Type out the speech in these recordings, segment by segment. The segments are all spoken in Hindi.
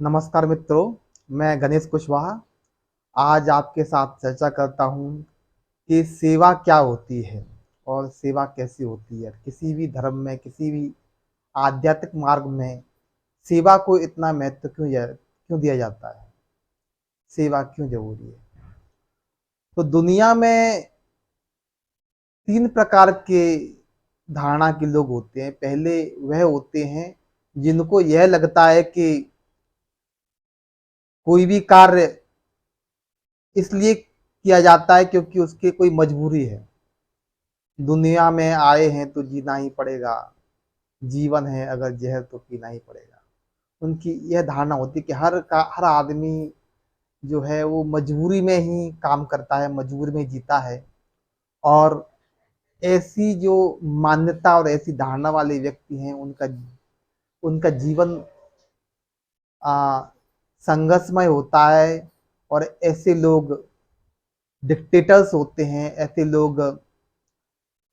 नमस्कार मित्रों, मैं गणेश कुशवाहा आज आपके साथ चर्चा करता हूँ कि सेवा क्या होती है और सेवा कैसी होती है। किसी भी धर्म में, किसी भी आध्यात्मिक मार्ग में सेवा को इतना महत्व क्यों दिया जाता है? सेवा क्यों जरूरी है? तो दुनिया में 3 प्रकार के धारणा के लोग होते हैं। पहले वह होते हैं जिनको यह लगता है कि कोई भी कार्य इसलिए किया जाता है क्योंकि उसकी कोई मजबूरी है। दुनिया में आए हैं तो जीना ही पड़ेगा, जीवन है अगर जहर तो पीना ही पड़ेगा। उनकी यह धारणा होती है कि हर आदमी जो है वो मजबूरी में ही काम करता है, मजबूरी में जीता है। और ऐसी जो मान्यता और ऐसी धारणा वाले व्यक्ति हैं उनका उनका जीवन संघर्षमय होता है। और ऐसे लोग डिक्टेटर्स होते हैं, ऐसे लोग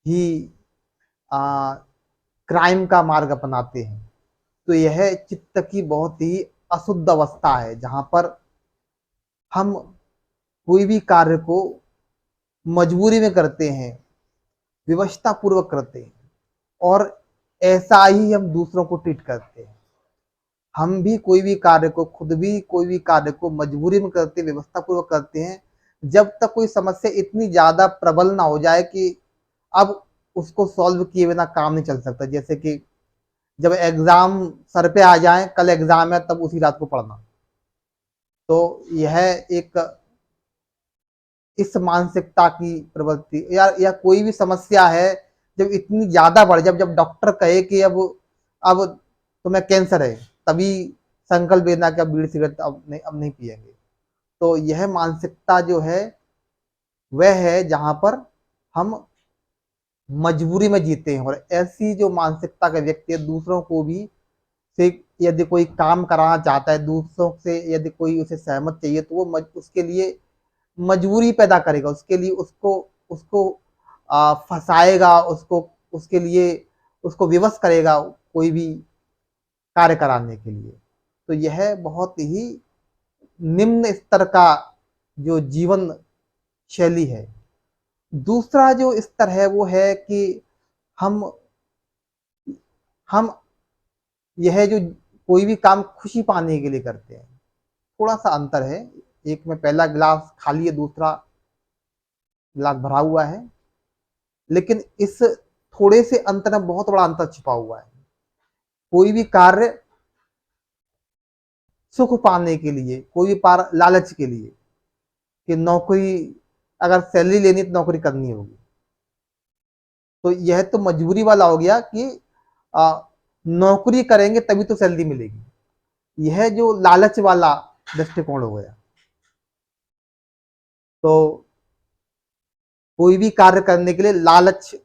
ही क्राइम का मार्ग अपनाते हैं। तो यह चित्त की बहुत ही अशुद्ध अवस्था है जहां पर हम कोई भी कार्य को मजबूरी में करते हैं, व्यवस्था पूर्वक करते हैं और ऐसा ही हम दूसरों को ट्रीट करते हैं। हम भी कोई भी कार्य को, खुद भी कोई भी कार्य को मजबूरी में करते, व्यवस्था पूर्वक करते हैं जब तक कोई समस्या इतनी ज्यादा प्रबल ना हो जाए कि अब उसको सॉल्व किए बिना काम नहीं चल सकता। जैसे कि जब एग्जाम सर पे आ जाए, कल एग्जाम है तब उसी रात को पढ़ना। तो यह एक इस मानसिकता की प्रवृत्ति या कोई भी समस्या है जब इतनी ज्यादा बढ़ जाए, जब डॉक्टर कहे कि अब तुम्हें कैंसर है, तभी संकल्प लेना कि अब बीड़ी सिगरेट अब नहीं पिएंगे। तो यह मानसिकता जो है वह है जहां पर हम मजबूरी में जीते हैं। और ऐसी जो मानसिकता का व्यक्ति है, दूसरों को भी से यदि कोई काम कराना चाहता है, दूसरों से यदि कोई उसे सहमत चाहिए तो वो उसके लिए मजबूरी पैदा करेगा, उसके लिए उसको उसको फंसाएगा, उसको उसके लिए उसको विवश करेगा कोई भी कार्य कराने के लिए। तो यह बहुत ही निम्न स्तर का जो जीवन शैली है। दूसरा जो स्तर है वो है कि हम हम यह जो कोई भी काम खुशी पाने के लिए करते हैं। थोड़ा सा अंतर है, एक में पहला गिलास खाली है, दूसरा गिलास भरा हुआ है। लेकिन इस थोड़े से अंतर में बहुत बड़ा अंतर छिपा हुआ है। कोई भी कार्य सुख पाने के लिए, कोई भी लालच के लिए कि नौकरी, अगर सैलरी लेनी तो नौकरी करनी होगी, तो यह तो मजबूरी वाला हो गया कि नौकरी करेंगे तभी तो सैलरी मिलेगी। यह जो लालच वाला दृष्टिकोण हो गया। तो कोई भी कार्य करने के लिए लालच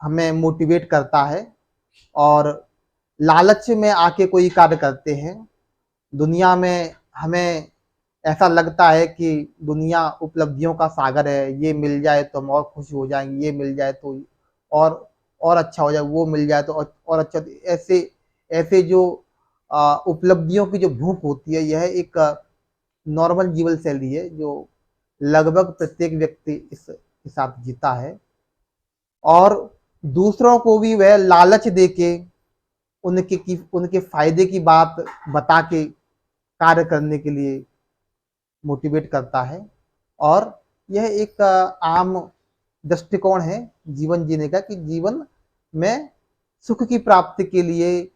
हमें मोटिवेट करता है और लालच में आके कोई कार्य करते हैं। दुनिया में हमें ऐसा लगता है कि दुनिया उपलब्धियों का सागर है, ये मिल जाए तो हम और खुश हो जाएंगे, ये मिल जाए तो और और अच्छा हो जाए, वो मिल जाए तो और अच्छा। ऐसे ऐसे जो उपलब्धियों की जो भूख होती है, यह एक नॉर्मल जीवन शैली है जो लगभग प्रत्येक व्यक्ति इसके साथ जीता है। और दूसरों को भी वह लालच देके उनके फायदे की बात बता के कार्य करने के लिए मोटिवेट करता है। और यह एक आम दृष्टिकोण है जीवन जीने का कि जीवन में सुख की प्राप्ति के लिए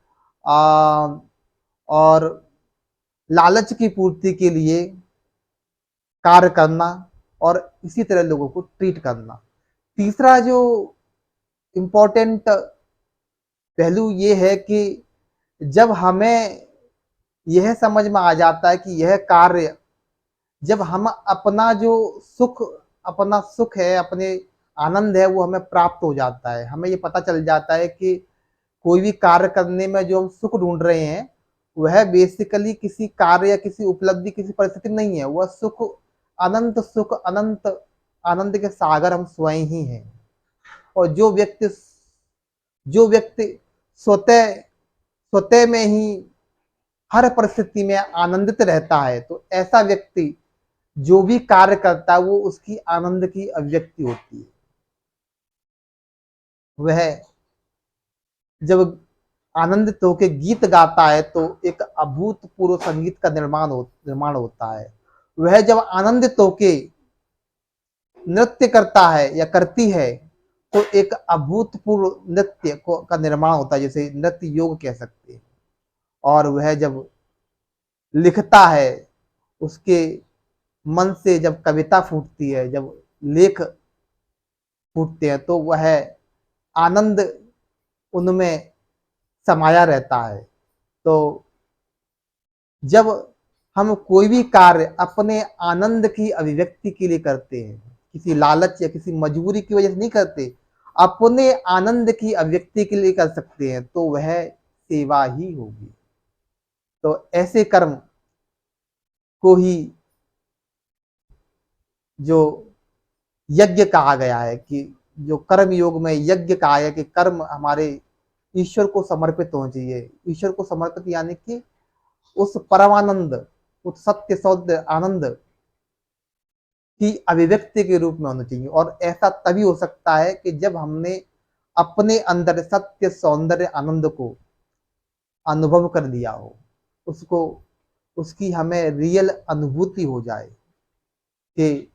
और लालच की पूर्ति के लिए कार्य करना और इसी तरह लोगों को ट्रीट करना। तीसरा जो इम्पोर्टेंट पहलू ये है कि जब हमें यह समझ में आ जाता है कि यह कार्य, जब हम अपना सुख है, अपने आनंद है, वो हमें प्राप्त हो जाता है, हमें ये पता चल जाता है कि कोई भी कार्य करने में जो हम सुख ढूंढ रहे हैं वह बेसिकली किसी कार्य या किसी उपलब्धि, किसी परिस्थिति नहीं है। वह सुख, अनंत आनंद के सागर हम स्वयं ही हैं। और जो व्यक्ति स्वतः स्वतः में ही हर परिस्थिति में आनंदित रहता है, तो ऐसा व्यक्ति जो भी कार्य करता है वो उसकी आनंद की अभिव्यक्ति होती है। वह जब आनंदित होकर गीत गाता है तो एक अभूतपूर्व संगीत का निर्माण होता है। वह जब आनंदित होकर नृत्य करता है या करती है तो एक अभूतपूर्व नृत्य का निर्माण होता है, जैसे नृत्य योग कह सकते हैं। और वह जब लिखता है, उसके मन से जब कविता फूटती है, जब लेख फूटते हैं, तो वह आनंद उनमें समाया रहता है। तो जब हम कोई भी कार्य अपने आनंद की अभिव्यक्ति के लिए करते हैं, किसी लालच या किसी मजबूरी की वजह से नहीं करते, अपने आनंद की अभिव्यक्ति के लिए कर सकते हैं, तो वह सेवा ही होगी। तो ऐसे कर्म को ही जो यज्ञ कहा गया है, कि जो कर्म योग में यज्ञ कहा है कि कर्म हमारे ईश्वर को समर्पित होना चाहिए। ईश्वर को समर्पित यानी कि उस परमानंद, उस सत्य सौंदर्य आनंद की अभिव्यक्ति के रूप में होना चाहिए। और ऐसा तभी हो सकता है कि जब हमने अपने अंदर सत्य सौंदर्य आनंद को अनुभव कर लिया हो, उसको उसकी हमें रियल अनुभूति हो जाए कि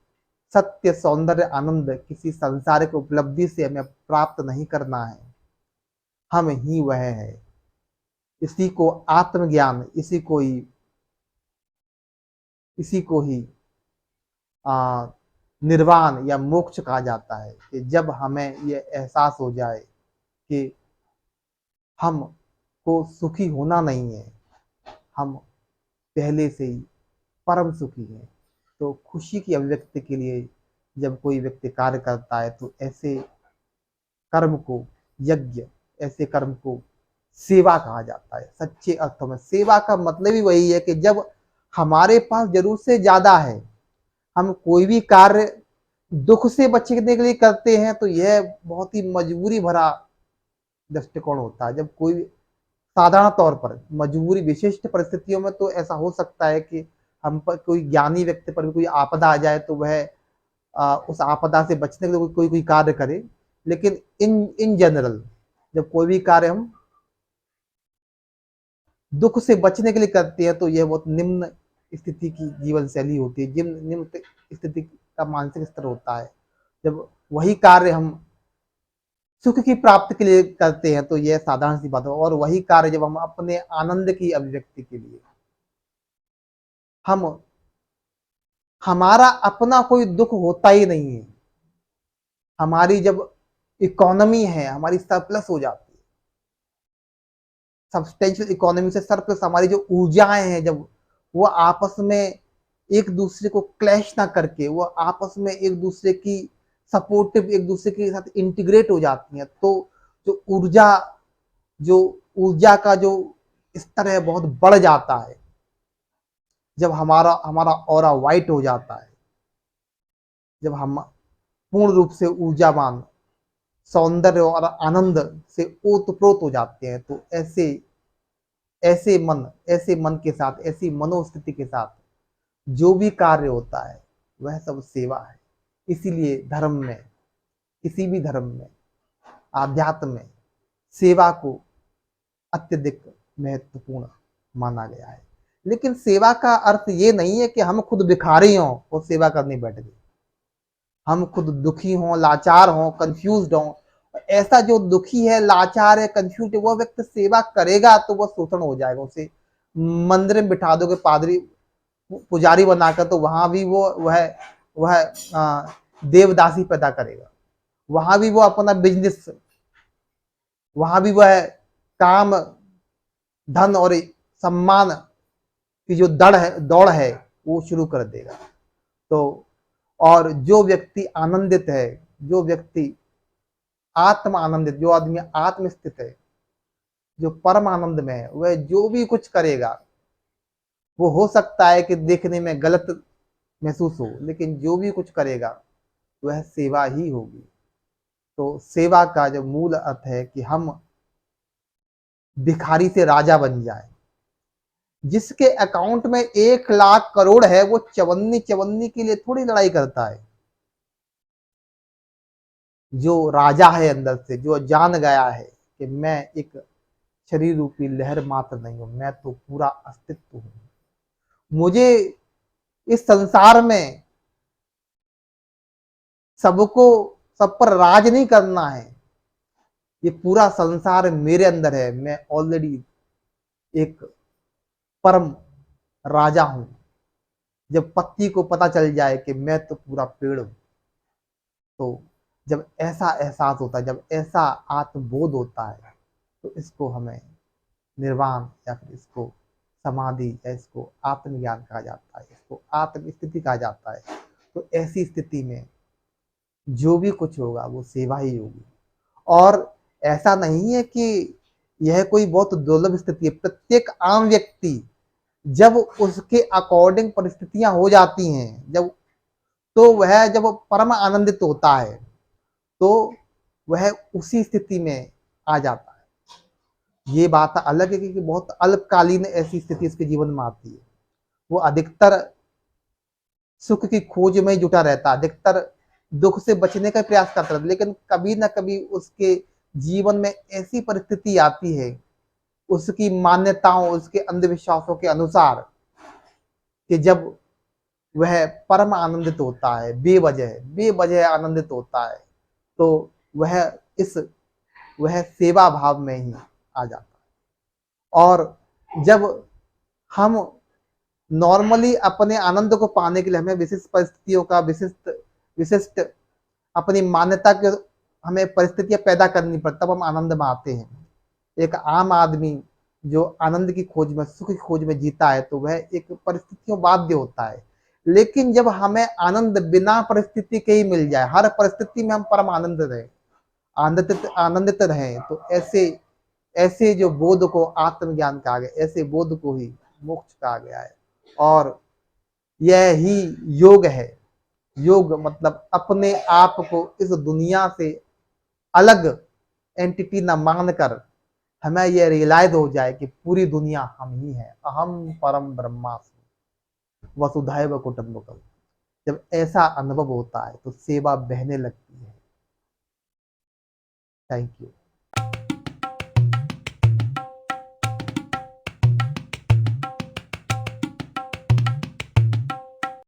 सत्य सौंदर्य आनंद किसी सांसारिक उपलब्धि से हमें प्राप्त नहीं करना है, हम ही वह है। इसी को आत्मज्ञान, इसी को ही निर्वाण या मोक्ष कहा जाता है, कि जब हमें ये एहसास हो जाए कि हम को सुखी होना नहीं है, हम पहले से ही परम सुखी हैं। तो खुशी की अभिव्यक्ति के लिए जब कोई व्यक्ति कार्य करता है तो ऐसे कर्म को यज्ञ, ऐसे कर्म को सेवा कहा जाता है। सच्चे अर्थों में सेवा का मतलब ही वही है कि जब हमारे पास जरूरत से ज्यादा है, हम कोई भी कार्य दुख से बचने के लिए करते हैं, तो यह बहुत ही मजबूरी भरा दृष्टिकोण होता है। जब कोई साधारण तौर पर मजबूरी, विशिष्ट परिस्थितियों में तो ऐसा हो सकता है कि हम पर कोई ज्ञानी व्यक्ति पर भी कोई आपदा आ जाए तो वह उस आपदा से बचने के लिए कोई कार्य करे। लेकिन इन जनरल जब कोई भी कार्य हम दुख से बचने के लिए करते हैं तो यह बहुत निम्न स्थिति की जीवन शैली होती है, निम्न स्थिति का मानसिक स्तर होता है। जब वही कार्य हम सुख की प्राप्ति के लिए करते हैं तो यह साधारण सी बात है। और वही कार्य जब हम अपने आनंद की अभिव्यक्ति के लिए, हम हमारा अपना कोई दुख होता ही नहीं है, हमारी जब इकोनॉमी है हमारी सरप्लस हो जाती है, सब्सटेंशियल इकोनॉमी से सरप्लस, हमारी जो ऊर्जाएं हैं जब वो आपस में एक दूसरे को क्लैश ना करके वो आपस में एक दूसरे की सपोर्टिव, एक दूसरे के साथ इंटीग्रेट हो जाती हैं, तो जो जो ऊर्जा का जो स्तर है बहुत बढ़ जाता है। जब हमारा हमारा ऑरा वाइट हो जाता है, जब हम पूर्ण रूप से ऊर्जावान, सौंदर्य और आनंद से ओतप्रोत हो जाते हैं, तो ऐसे मन के साथ, ऐसी मनोस्थिति के साथ जो भी कार्य होता है वह सब सेवा है। इसीलिए धर्म में, किसी भी धर्म में, आध्यात्म में सेवा को अत्यधिक महत्वपूर्ण माना गया है। लेकिन सेवा का अर्थ ये नहीं है कि हम खुद भिखारी हों और सेवा करने बैठ गए। हम खुद दुखी हों, लाचार हों, कंफ्यूज्ड हों। ऐसा जो दुखी है, लाचार है, कंफ्यूज है, वह व्यक्ति सेवा करेगा तो वह शोषण हो जाएगा। उसे मंदिर में बिठा दोगे पादरी पुजारी बनाकर, तो वहां भी वह देवदासी पैदा करेगा। वहां भी वो अपना बिजनेस, वहां भी वह काम, धन और सम्मान की जो दौड़ है वो शुरू कर देगा। तो और जो व्यक्ति आनंदित है, जो व्यक्ति आत्म आनंदित, जो आदमी आत्म स्थित है, जो परम आनंद में है, वह जो भी कुछ करेगा वो हो सकता है कि देखने में गलत महसूस हो, लेकिन जो भी कुछ करेगा वह सेवा ही होगी। तो सेवा का जो मूल अर्थ है कि हम भिखारी से राजा बन जाए, जिसके अकाउंट में 1 लाख करोड़ है, वो चवन्नी चवन्नी के लिए थोड़ी लड़ाई करता है। जो राजा है अंदर से, जो जान गया है कि मैं एक शरीर रूपी लहर मात्र नहीं हूं, मैं तो पूरा अस्तित्व हूं। मुझे इस संसार में सबको, सब पर राज नहीं करना है। ये पूरा संसार मेरे अंदर है। मैं ऑलरेडी एक परम राजा हूं। जब पत्ती को पता चल जाए कि मैं तो पूरा पेड़ हूं, तो जब ऐसा एहसास होता है, जब ऐसा आत्मबोध होता है, तो इसको हमें निर्वाण या फिर इसको समाधि या इसको आत्मज्ञान कहा जाता है, इसको आत्म स्थिति कहा जाता है। तो ऐसी स्थिति में जो भी कुछ होगा वो सेवा ही होगी। और ऐसा नहीं है कि यह कोई बहुत दुर्लभ स्थिति है। प्रत्येक आम व्यक्ति जब उसके अकॉर्डिंग परिस्थितियां हो जाती हैं, जब तो वह जब परम आनंदित होता है, तो वह उसी स्थिति में आ जाता है। ये बात अलग है कि बहुत अल्पकालीन ऐसी स्थिति उसके जीवन में आती है। वो अधिकतर सुख की खोज में जुटा रहता है, अधिकतर दुख से बचने का प्रयास करता रहता है, लेकिन कभी ना कभी उसके जीवन में ऐसी परिस्थिति आती है, उसकी मान्यताओं, उसके अंधविश्वासों के अनुसार, कि जब वह परम आनंदित होता है, बेवजह बेवजह आनंदित होता है, तो वह इस वह सेवा भाव में ही आ जाता है। और जब हम नॉर्मली अपने आनंद को पाने के लिए हमें विशिष्ट परिस्थितियों का विशिष्ट विशिष्ट अपनी मान्यता के हमें परिस्थितियां पैदा करनी पड़ती, तब हम आनंद में आते हैं। एक आम आदमी जो आनंद की खोज में, सुख की खोज में जीता है, तो वह एक परिस्थितियों बाध्य होता है। लेकिन जब हमें आनंद बिना परिस्थिति के ही मिल जाए, हर परिस्थिति में हम परम आनंद रहे, आनंदित आनंदित रहे, तो ऐसे ऐसे जो बोध को आत्मज्ञान कहा गया, ऐसे बोध को ही मोक्ष कहा गया है। और यह ही योग है। योग मतलब अपने आप को इस दुनिया से अलग एंटिटी न मानकर हमें यह रियलाइज हो जाए कि पूरी दुनिया हम ही है। अहम परम ब्रह्मास्मि वसुधैव कुटुंबकम। जब ऐसा अनुभव होता है तो सेवा बहने लगती है। Thank you.